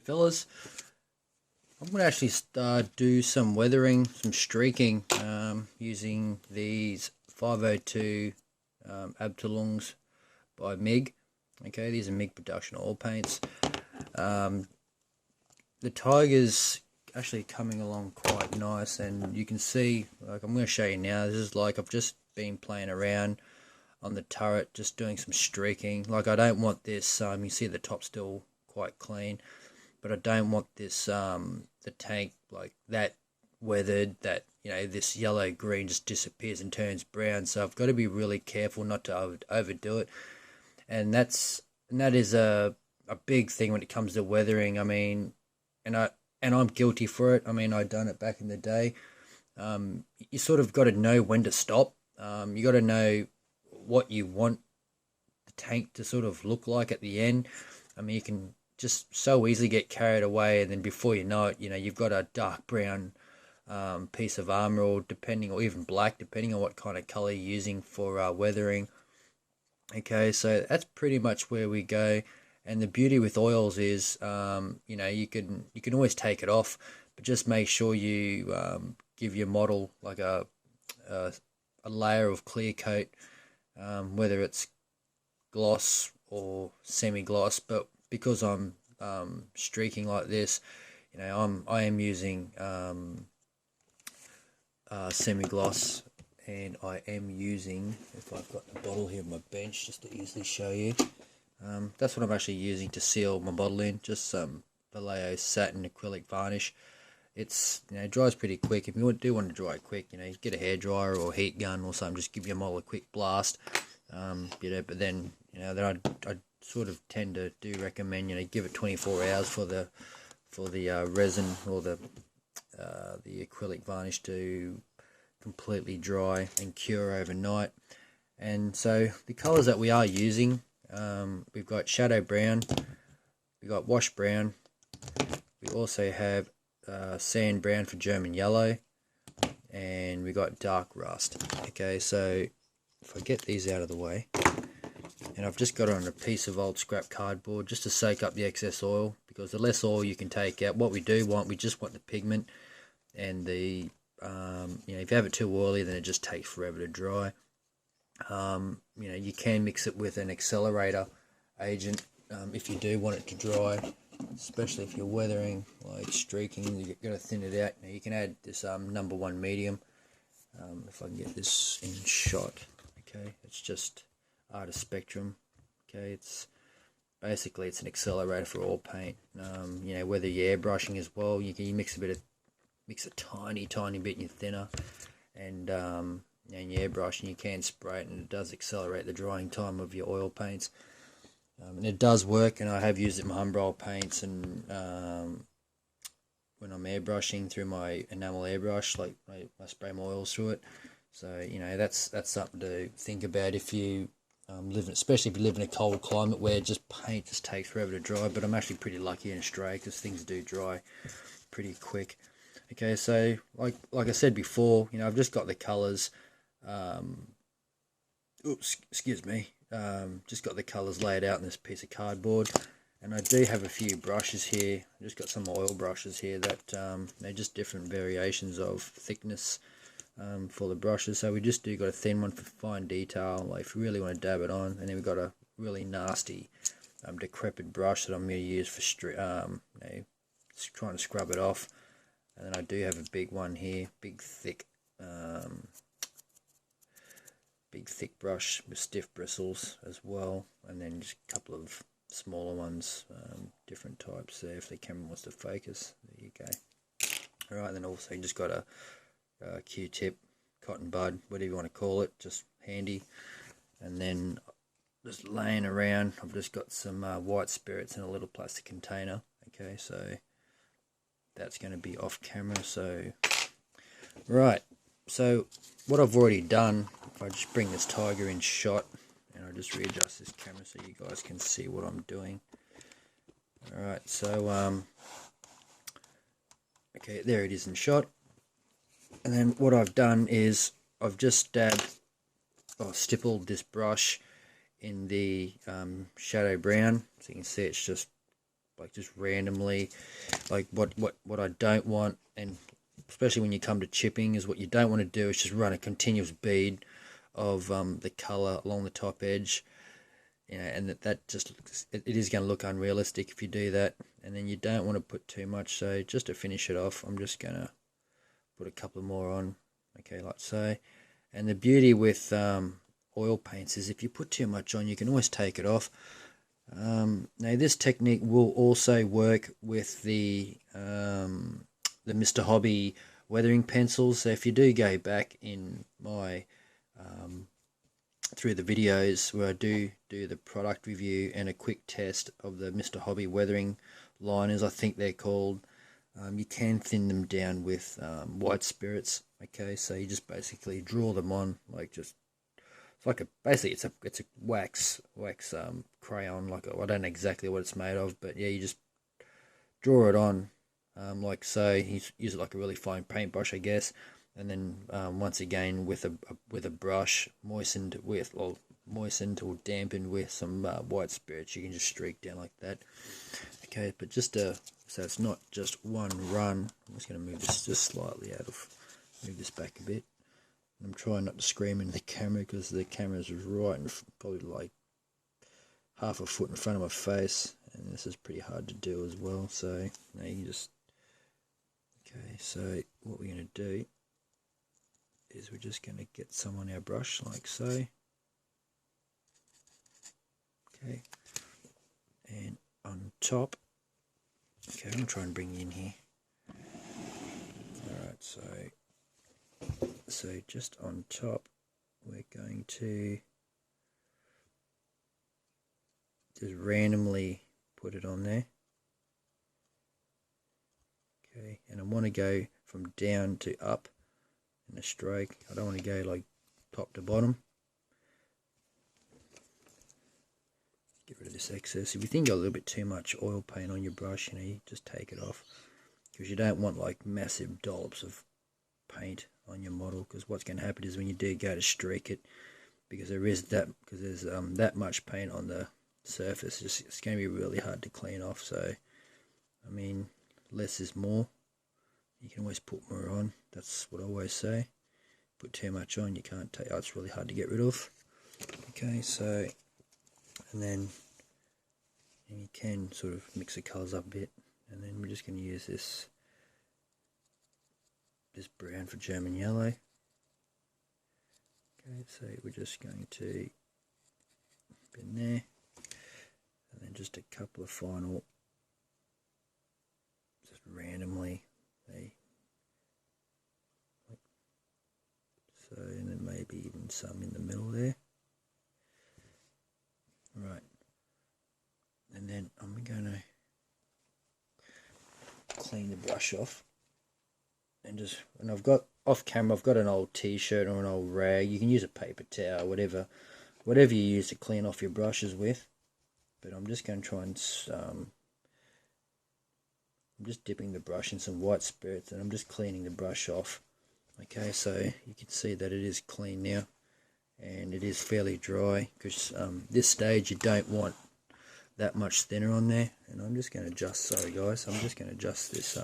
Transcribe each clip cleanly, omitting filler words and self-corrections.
Fellas, I'm going to actually do some weathering, some streaking, using these 502 Abtalungs by MiG. Okay, these are MiG production oil paints. The Tiger's actually coming along quite nice, and you can see, like, I'm going to show you now, this is like I've just been playing around on the turret, just doing some streaking. Like, I don't want this, you see the top still quite clean, but I don't want this, the tank like that weathered, that, you know, this yellow green just disappears and turns brown. So I've got to be really careful not to overdo it, and that is a big thing when it comes to weathering. I mean, and I'm guilty for it. I mean, I done it back in the day. You sort of got to know when to stop. You got to know what you want the tank to sort of look like at the end. I mean, you can just so easily get carried away, and then before you know it, you know, you've got a dark brown piece of armor, or even black, depending on what kind of color you're using for weathering. Okay, so that's pretty much where we go. And the beauty with oils is, you know, you can always take it off, but just make sure you give your model like a layer of clear coat, whether it's gloss or semi-gloss. But because I'm streaking like this, you know, I am using semi-gloss, and I am using, if I've got the bottle here on my bench just to easily show you, that's what I'm actually using to seal my bottle in, just some Vallejo satin acrylic varnish. It's, you know, it dries pretty quick. If you do want to dry it quick, you know, you get a hairdryer or a heat gun or something, just give your model a quick blast. You know, but then, you know, then I sort of tend to recommend, you know, give it 24 hours for the resin or the acrylic varnish to completely dry and cure overnight. And so the colors that we are using, we've got shadow brown, we've got wash brown, we also have sand brown for German yellow, and we got dark rust. Okay, so if I get these out of the way, and I've just got it on a piece of old scrap cardboard just to soak up the excess oil, because the less oil you can take out, what we just want the pigment, and the you know, if you have it too oily, then it just takes forever to dry. You know, you can mix it with an accelerator agent if you do want it to dry, especially if you're weathering, like streaking, you've got to thin it out. Now, you can add this number 1 medium, if I can get this in shot. Okay, it's just Artist Spectrum. Okay, it's basically, it's an accelerator for oil paint. You know, whether you're airbrushing as well, you mix a tiny bit in your thinner, and your airbrush, and you can spray it, and it does accelerate the drying time of your oil paints. And it does work, and I have used it in my umbrella paints, and when I'm airbrushing through my enamel airbrush, like I spray my oils through it. So, you know, that's something to think about if you especially if you live in a cold climate where just paint just takes forever to dry. But I'm actually pretty lucky in Australia because things do dry pretty quick. Okay, so like I said before, you know, I've just got the colours. Excuse me. Just got the colours laid out in this piece of cardboard, and I do have a few brushes here. I just got some oil brushes here that they're just different variations of thickness for the brushes. So we just got a thin one for fine detail, like if you really want to dab it on, and then we've got a really nasty decrepit brush that I'm going to use for you know, trying to scrub it off. And then I do have a big one here, big thick brush with stiff bristles as well, and then just a couple of smaller ones, different types there if the camera wants to focus. There you go. Alright, then also just got a Q-tip, cotton bud, whatever you want to call it, just handy. And then just laying around, I've just got some white spirits in a little plastic container. Okay, so that's going to be off camera. So right, so what I've already done, if I just bring this Tiger in shot, and I'll just readjust this camera so you guys can see what I'm doing. Alright, so okay, there it is in shot. And then what I've done is I've just stippled this brush in the shadow brown, so you can see it's just like just randomly, like what I don't want, and especially when you come to chipping, is what you don't want to do is just run a continuous bead of the color along the top edge, you know, and that just it is going to look unrealistic if you do that. And then you don't want to put too much. So just to finish it off, I'm just going to put a couple more on, okay, like so. And the beauty with oil paints is if you put too much on, you can always take it off. Now this technique will also work with the Mr. Hobby weathering pencils. So if you do go back in my through the videos where I do the product review and a quick test of the Mr. Hobby weathering liners, I think they're called, you can thin them down with white spirits. Okay, so you just basically draw them on, like just it's like basically it's a wax crayon, like I don't know exactly what it's made of, but yeah, you just draw it on like so. You use it like a really fine paintbrush, I guess, and then once again with a brush moistened or dampened with some white spirits, you can just streak down like that. Okay, but just so it's not just one run. I'm just going to move this just slightly move this back a bit. I'm trying not to scream into the camera because the camera is right in, probably like half a foot in front of my face, and this is pretty hard to do as well. So now you can just, okay, so what we're going to do is we're just going to get some on our brush like so. Okay, and on top, okay, I'm going to try and bring you in here. Alright, so just on top we're going to just randomly put it on there. Okay, and I want to go from down to up in a stroke. I don't want to go like top to bottom. Get rid of this excess. If you think you got a little bit too much oil paint on your brush, you know, you just take it off, because you don't want like massive dollops of paint on your model, because what's going to happen is when you do go to streak it, because there's that much paint on the surface, it's going to be really hard to clean off. So I mean, less is more. You can always put more on. That's what I always say. Put too much on, you can't take. Oh, it's really hard to get rid of. Okay, so and you can sort of mix the colours up a bit, and then we're just going to use this brown for German yellow. Okay, so we're just going to put in there, and then just a couple of final, just randomly, so, and then maybe even some in the middle there. Right, and then I'm going to clean the brush off, and I've got off camera, I've got an old t-shirt or an old rag. You can use a paper towel, whatever you use to clean off your brushes with. But I'm just going to try and I'm just dipping the brush in some white spirits, and I'm just cleaning the brush off. Okay, so you can see that it is clean now, and it is fairly dry, because this stage you don't want that much thinner on there. And I'm just going to adjust, sorry guys, I'm just going to adjust this,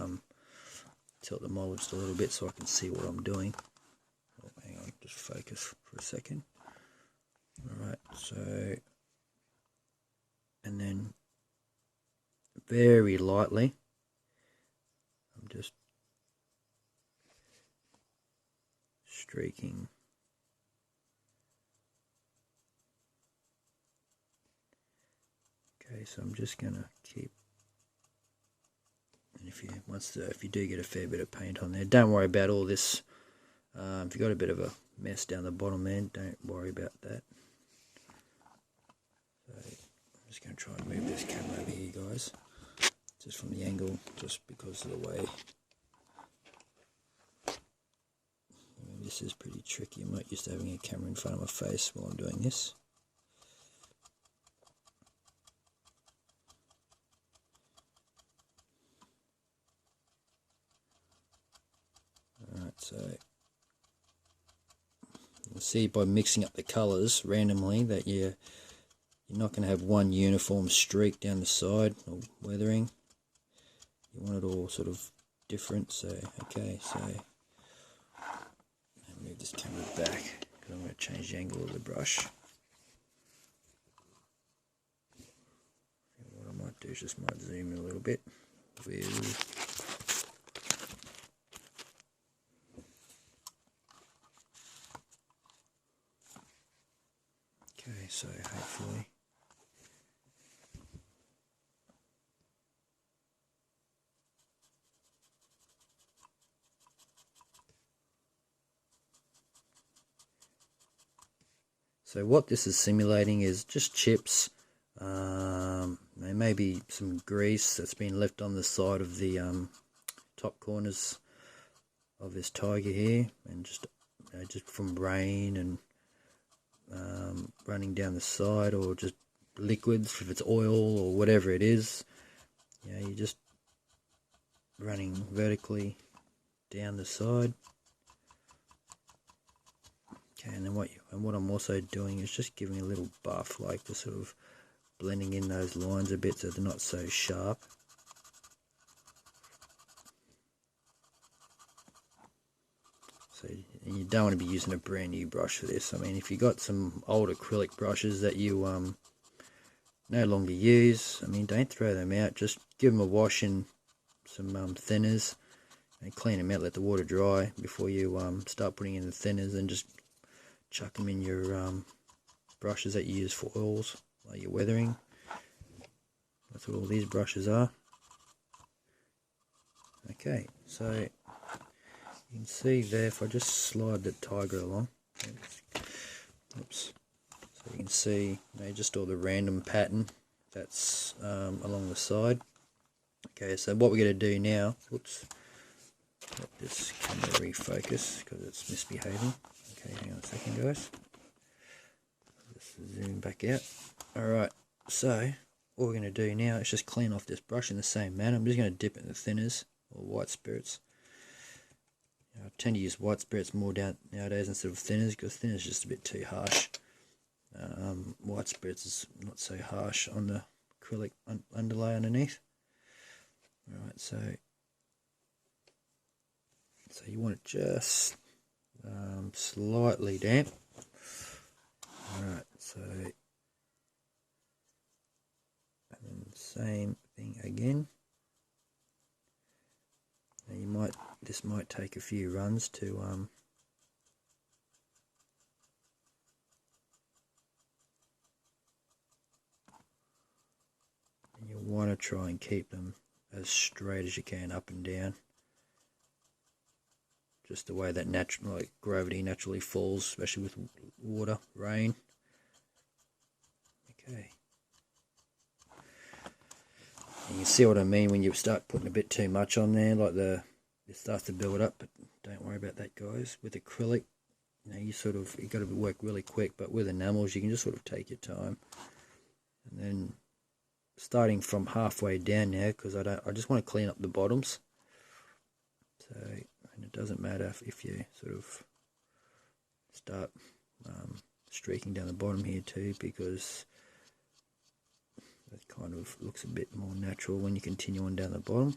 tilt the model just a little bit so I can see what I'm doing. Oh, hang on, just focus for a second. Alright, so, and then very lightly, I'm just streaking. Okay, so I'm just gonna keep, and if you do get a fair bit of paint on there, don't worry about all this. If you've got a bit of a mess down the bottom there, don't worry about that. So I'm just going to try and move this camera over here, guys, just from the angle, just because of the way. This is pretty tricky. I'm not used to having a camera in front of my face while I'm doing this. Alright, so you'll see by mixing up the colours randomly that you're not going to have one uniform streak down the side or weathering. You want it all sort of different. So okay, so I'll move this camera back because I'm going to change the angle of the brush. And what I might do is just might zoom in a little bit with okay, so hopefully so what this is simulating is just chips, maybe some grease that's been left on the side of the top corners of this tiger here, and just just from rain and running down the side, or just liquids if it's oil or whatever it is. You're just running vertically down the side. Okay, and then what I'm also doing is just giving a little buff, like just sort of blending in those lines a bit so they're not so sharp. So you don't want to be using a brand new brush for this. I mean, if you got some old acrylic brushes that you no longer use, I mean, don't throw them out. Just give them a wash in some thinners and clean them out. Let the water dry before you start putting in the thinners, and just chuck them in your brushes that you use for oils, like your weathering. That's what all these brushes are. Okay, so you can see there, if I just slide the tiger along, oops, so you can see just all the random pattern that's along the side. Okay, so what we're going to do now, whoops, let this camera refocus because it's misbehaving. Okay, hang on a second guys, just zoom back out. Alright, so what we're going to do now is just clean off this brush in the same manner. I'm just going to dip it in the thinners or white spirits. I tend to use white spirits more nowadays instead of thinners, because thinners is just a bit too harsh. White spirits is not so harsh on the acrylic underlay underneath. Alright, so you want it just slightly damp. Alright, so and then same thing again. Now this might take a few runs to and you'll want to try and keep them as straight as you can up and down, just the way that like gravity naturally falls, especially with water, rain. Okay, and you see what I mean when you start putting a bit too much on there, like it starts to build up. But don't worry about that, guys. With acrylic, you got to work really quick, but with enamels you can just sort of take your time. And then starting from halfway down now, because I just want to clean up the bottoms. So, and it doesn't matter if you sort of start streaking down the bottom here too, because that kind of looks a bit more natural when you continue on down the bottom.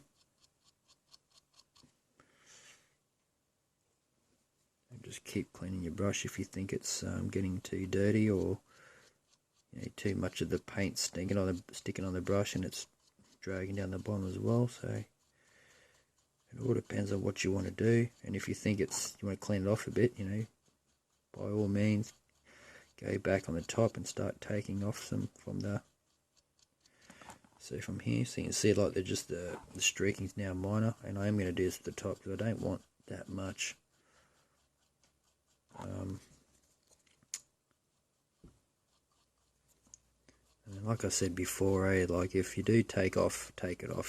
And just keep cleaning your brush if you think it's getting too dirty, or too much of the paint sticking on the brush and it's dragging down the bottom as well. So it all depends on what you want to do, and if you think you want to clean it off a bit, by all means go back on the top and start taking off some from the. So from here, so you can see like the streaking's now minor, and I am going to do this at the top because I don't want that much. And like I said before, like if you do take it off,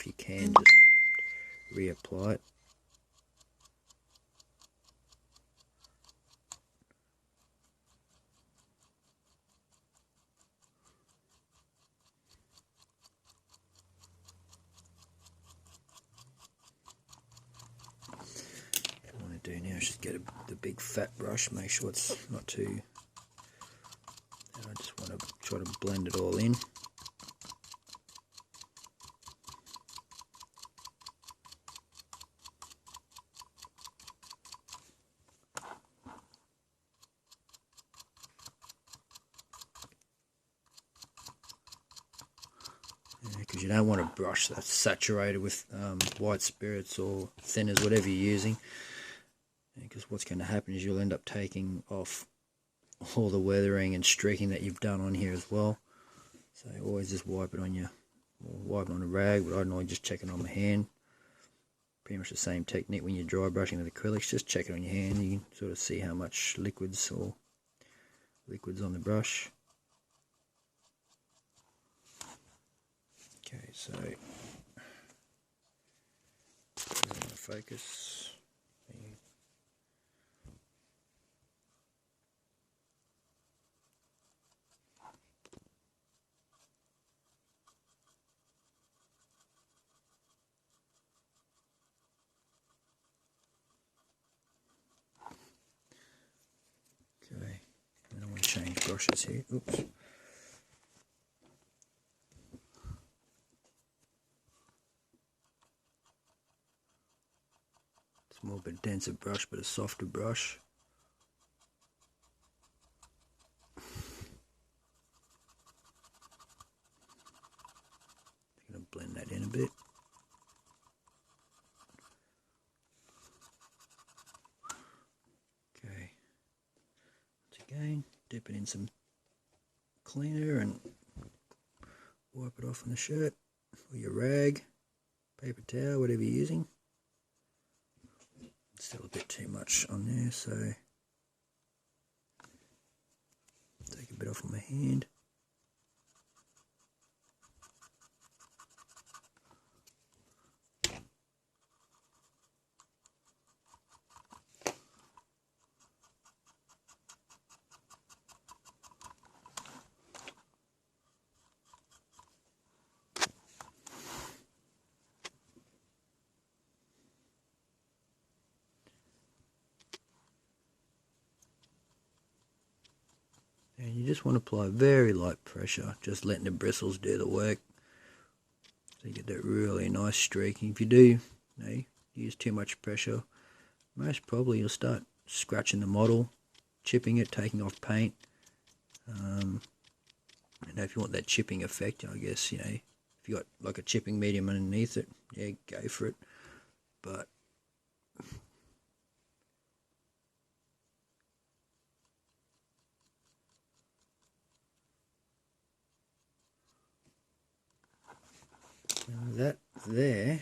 you can just reapply it. What I want to do now is just get the big fat brush, make sure it's not too. And I just want to try to blend it all in. Because you don't want a brush that's saturated with white spirits or thinners, whatever you're using, because what's going to happen is you'll end up taking off all the weathering and streaking that you've done on here as well. So always just wipe it on your, wipe it on a rag, but I normally just check it on my hand. Pretty much the same technique when you're dry brushing with acrylics, just check it on your hand. You can sort of see how much liquids on the brush. Okay, so focus. Okay, I don't want to change brushes here. Oops. It's more of a denser brush, but a softer brush. I'm going to blend that in a bit. Okay. Once again, dip it in some cleaner and wipe it off on the shirt or your rag, paper towel, whatever you're using. Still a bit too much on there, so take a bit off on my hand. And you just want to apply very light pressure, just letting the bristles do the work. So you get that really nice streaking. If you do, use too much pressure, most probably you'll start scratching the model, chipping it, taking off paint. And if you want that chipping effect, I guess, if you got like a chipping medium underneath it, yeah, go for it. But that there,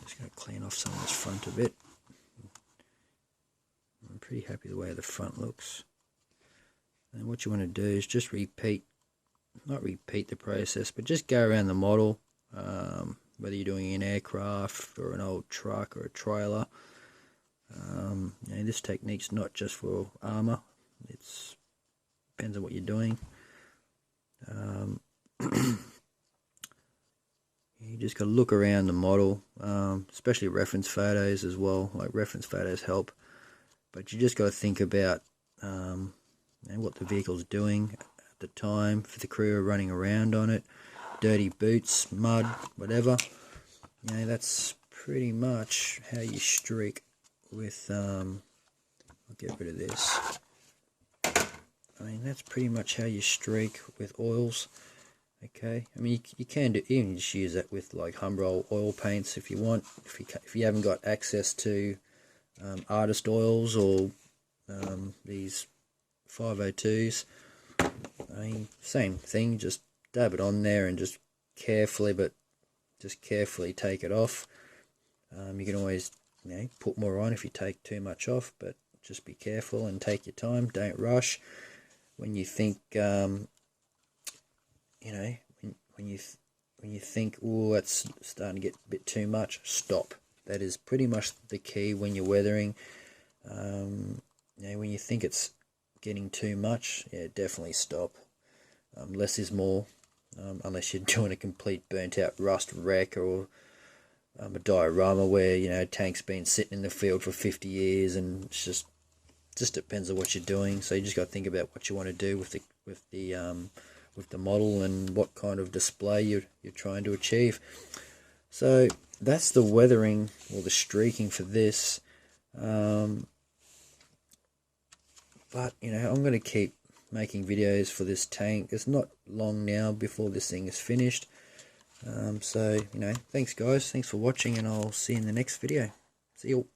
just going to clean off some of this front a bit. I'm pretty happy the way the front looks. And what you want to do is just not repeat the process, but just go around the model, whether you're doing an aircraft or an old truck or a trailer. This technique's not just for armour, it depends on what you're doing. You just got to look around the model, especially reference photos as well. Like, reference photos help, but you just got to think about what the vehicle's doing at the time, for the crew are running around on it, dirty boots, mud, whatever. That's pretty much how you streak with, I'll get rid of this. That's pretty much how you streak with oils. Okay, you can even just use that with like Humbrol oil paints if you want. If you haven't got access to artist oils or these 502s, same thing. Just dab it on there and just carefully take it off. You can always put more on if you take too much off, but just be careful and take your time. Don't rush. When you think when you think, oh, that's starting to get a bit too much, stop. That is pretty much the key when you're weathering. When you think it's getting too much, yeah, definitely stop. Less is more, unless you're doing a complete burnt out rust wreck or a diorama where tank's been sitting in the field for 50 years and it's just depends on what you're doing. So you just got to think about what you want to do with the model and what kind of display you're trying to achieve. So that's the weathering or the streaking for this. But you know, I'm going to keep making videos for this tank. It's not long now before this thing is finished. So you know, thanks guys, thanks for watching, and I'll see you in the next video. See you.